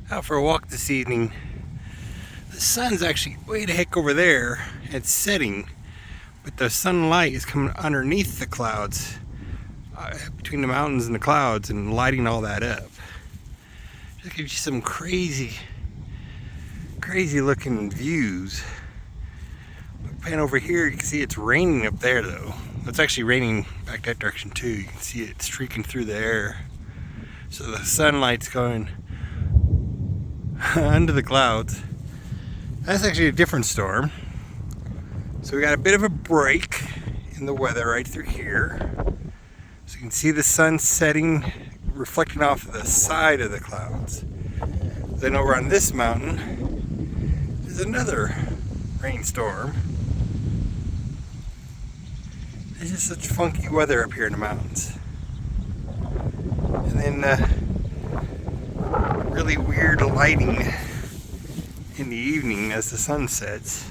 Out for a walk this evening. The sun's actually way the heck over there. It's setting, but the sunlight is coming underneath the clouds, between the mountains and the clouds, and lighting all that up. Just gives you some crazy looking views. Pan over here, you can see it's raining up there though. It's actually raining back that direction too. You can see it streaking through the air. So the sunlight's going under the clouds. That's actually a different storm. So we got a bit of a break in the weather right through here. So you can see the sun setting, reflecting off the side of the clouds. Then over on this mountain is another rainstorm. It's just such funky weather up here in the mountains. And then really weird lighting in the evening as the sun sets.